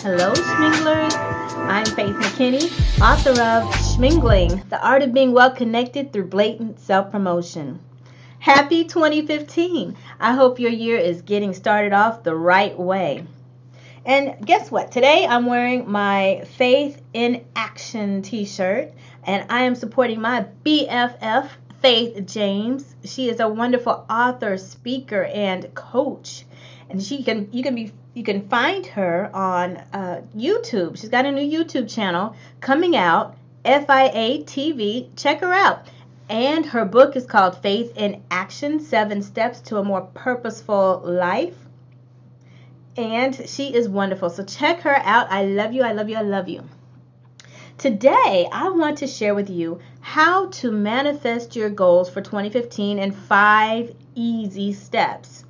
Hello, Schminglers. I'm Faith McKinney, author of Schmingling, The Art of Being Well Connected Through Blatant Self-Promotion. Happy 2015. I hope your year is getting started off the right way. And guess what? Today I'm wearing my Faith in Action t-shirt, and I am supporting my BFF, Faith James. She is a wonderful author, speaker, and coach. And you can find her on YouTube. She's got a new YouTube channel coming out, FIA TV. Check her out. And her book is called Faith in Action: 7 Steps to a More Purposeful Life. And she is wonderful. So check her out. I love you. I love you. I love you. Today, I want to share with you how to manifest your goals for 2015 in 5 easy steps.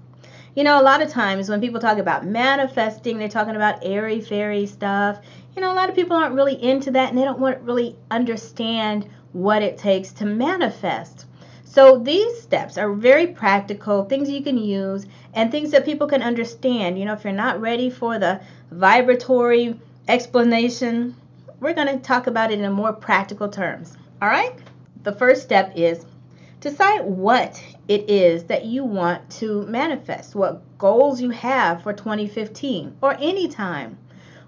You know, a lot of times when people talk about manifesting, they're talking about airy-fairy stuff. You know, a lot of people aren't really into that, and they don't really understand what it takes to manifest. So these steps are very practical, things you can use, and things that people can understand. You know, if you're not ready for the vibratory explanation, we're going to talk about it in more practical terms. All right? The first step is decide what it is that you want to manifest, what goals you have for 2015 or any time.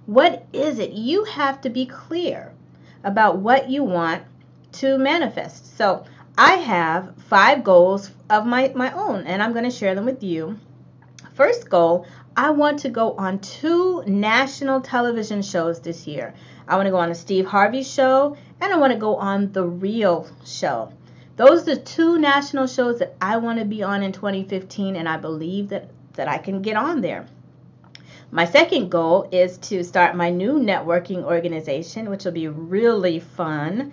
What is it? You have to be clear about what you want to manifest. So I have 5 goals of my own, and I'm going to share them with you. First goal, I want to go on 2 national television shows this year. I want to go on the Steve Harvey Show, and I want to go on The Real Show. Those are the 2 national shows that I want to be on in 2015, and I believe that I can get on there. My second goal is to start my new networking organization, which will be really fun.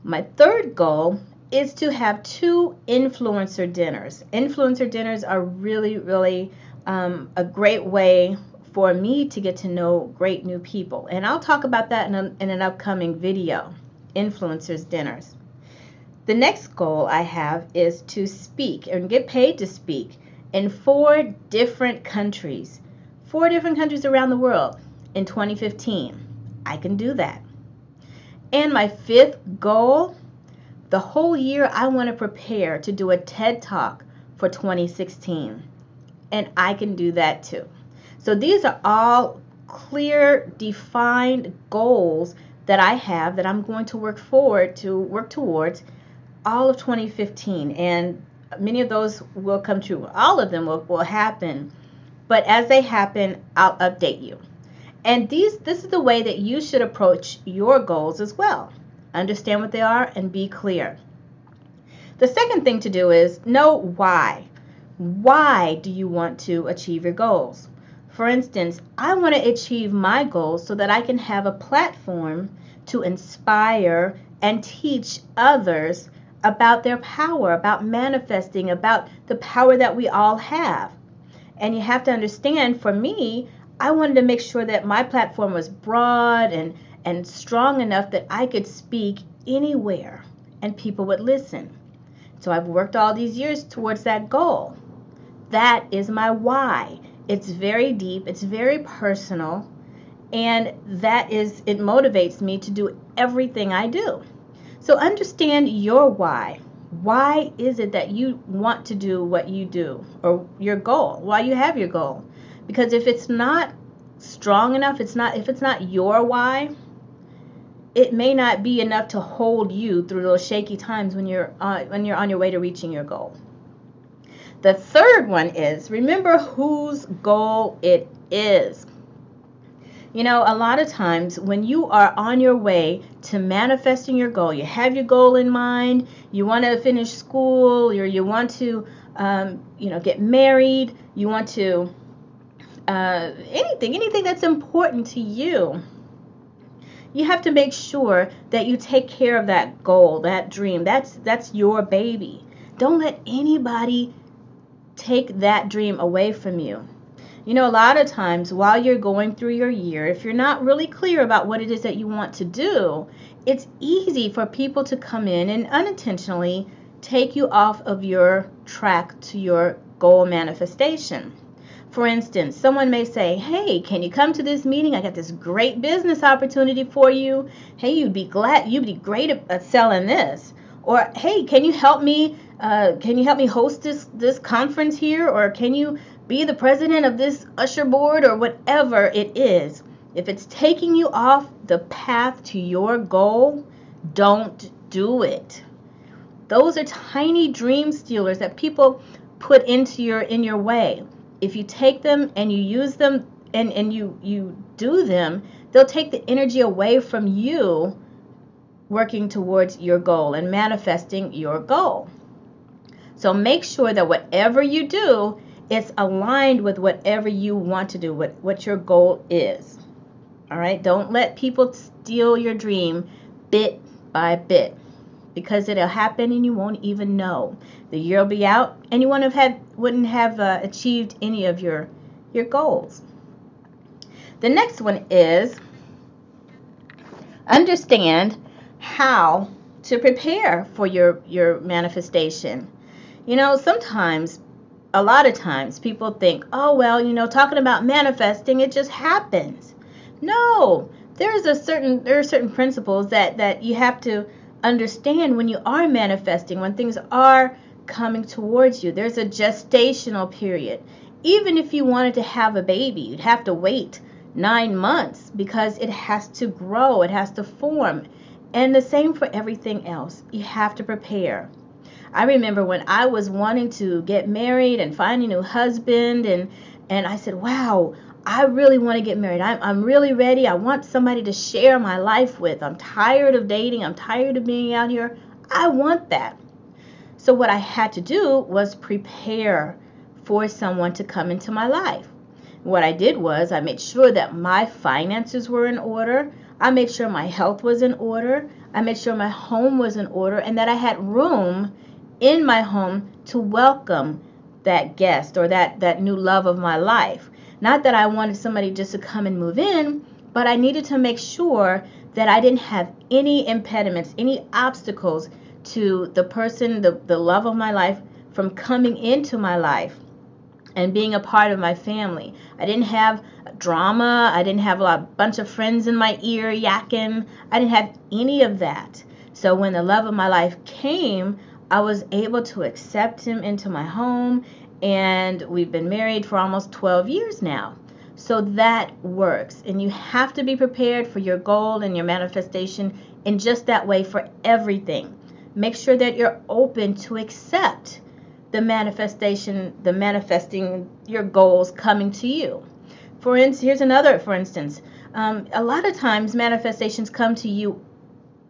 My third goal is to have 2 influencer dinners. Influencer dinners are really a great way for me to get to know great new people. And I'll talk about that in an upcoming video, influencers dinners. The next goal I have is to speak and get paid to speak in 4 different countries. 4 different countries around the world in 2015. I can do that. And my 5th goal, the whole year I want to prepare to do a TED Talk for 2016. And I can do that too. So these are all clear, defined goals that I have that I'm going to work towards all of 2015. And many of those will come true. All of them will happen. But as they happen, I'll update you. And this is the way that you should approach your goals as well. Understand what they are and be clear. The second thing to do is know why. Why do you want to achieve your goals? For instance, I want to achieve my goals so that I can have a platform to inspire and teach others about their power, about manifesting, about the power that we all have. And you have to understand, for me, I wanted to make sure that my platform was broad and strong enough that I could speak anywhere and people would listen. So I've worked all these years towards that goal. That is my why. It's very deep, it's very personal, and it motivates me to do everything I do. So understand your why. Why is it that you want to do what you do, or your goal, why you have your goal? Because if it's not strong enough, if it's not your why, it may not be enough to hold you through those shaky times when you're on your way to reaching your goal. The third one is remember whose goal it is. You know, a lot of times when you are on your way to manifesting your goal, you have your goal in mind, you want to finish school, or you want to, get married, you want to, anything that's important to you. You have to make sure that you take care of that goal, that dream. That's your baby. Don't let anybody take that dream away from you. You know, a lot of times while you're going through your year, if you're not really clear about what it is that you want to do, it's easy for people to come in and unintentionally take you off of your track to your goal manifestation. For instance, someone may say, hey, can you come to this meeting? I got this great business opportunity for you. Hey, you'd be great at selling this. Or, hey, can you help me host this conference here? Or can you be the president of this usher board? Or whatever it is. If it's taking you off the path to your goal, don't do it. Those are tiny dream stealers that people put in your way. If you take them and you use them and you do them, they'll take the energy away from you working towards your goal and manifesting your goal. So make sure that whatever you do, it's aligned with whatever you want to do, what your goal is. All right? Don't let people steal your dream bit by bit, because it'll happen and you won't even know. The year will be out and you wouldn't have achieved any of your goals. The next one is understand how to prepare for your manifestation. You know, a lot of times people think, oh, well, talking about manifesting, it just happens. No, there are certain principles that you have to understand when you are manifesting, when things are coming towards you. There's a gestational period. Even if you wanted to have a baby, you'd have to wait 9 months because it has to grow, it has to form. And the same for everything else. You have to prepare. I remember when I was wanting to get married and find a new husband, and I said, wow, I really want to get married. I'm really ready. I want somebody to share my life with. I'm tired of dating. I'm tired of being out here. I want that. So what I had to do was prepare for someone to come into my life. What I did was I made sure that my finances were in order. I made sure my health was in order. I made sure my home was in order, and that I had room in my home to welcome that guest or that new love of my life. Not that I wanted somebody just to come and move in, but I needed to make sure that I didn't have any impediments, any obstacles to the person, the love of my life, from coming into my life and being a part of my family. I didn't have drama. I didn't have a bunch of friends in my ear yakking. I didn't have any of that. So when the love of my life came, I was able to accept him into my home, and we've been married for almost 12 years now. So that works, and you have to be prepared for your goal and your manifestation in just that way for everything. Make sure that you're open to accept the manifesting your goals coming to you. Here's another for instance. A lot of times manifestations come to you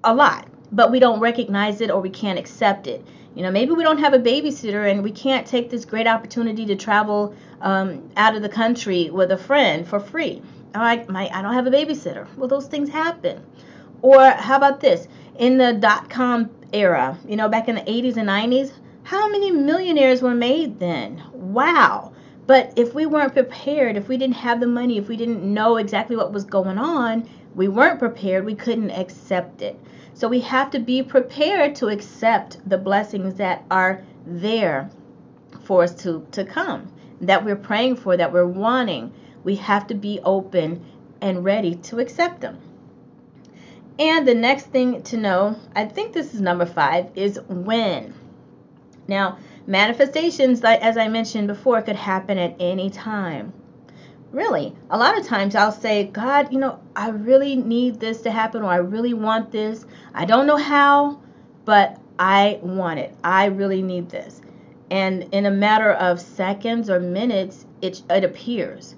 a lot, but we don't recognize it or we can't accept it. Maybe we don't have a babysitter and we can't take this great opportunity to travel out of the country with a friend for free. I don't have a babysitter. Well, those things happen. Or how about this? In the .com era, back in the 80s and 90s, how many millionaires were made then? Wow. But if we weren't prepared, if we didn't have the money, if we didn't know exactly what was going on, we weren't prepared, we couldn't accept it. So we have to be prepared to accept the blessings that are there for us to come, that we're praying for, that we're wanting. We have to be open and ready to accept them. And the next thing to know, I think this is number 5, is when. Now, manifestations, like as I mentioned before, could happen at any time. Really, a lot of times I'll say, God, I really need this to happen, or I really want this. I don't know how, but I want it. I really need this. And in a matter of seconds or minutes, it appears.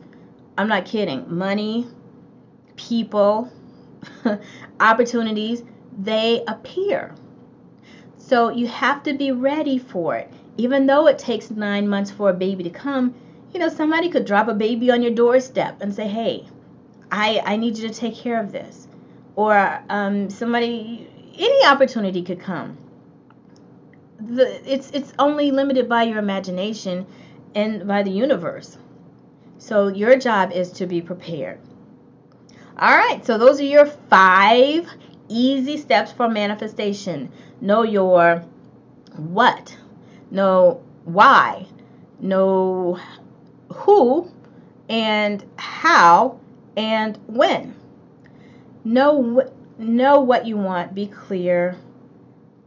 I'm not kidding. Money, people, opportunities, they appear. So you have to be ready for it. Even though it takes 9 months for a baby to come, somebody could drop a baby on your doorstep and say, hey, I need you to take care of this. Or any opportunity could come. It's only limited by your imagination and by the universe. So your job is to be prepared. All right, so those are your 5 easy steps for manifestation. Know your what, know why, know who, and how and when. Know what you want, be clear,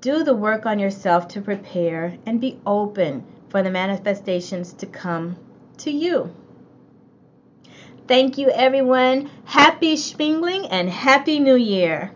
do the work on yourself to prepare, and be open for the manifestations to come to you. Thank you, everyone. Happy Spingling and Happy New Year.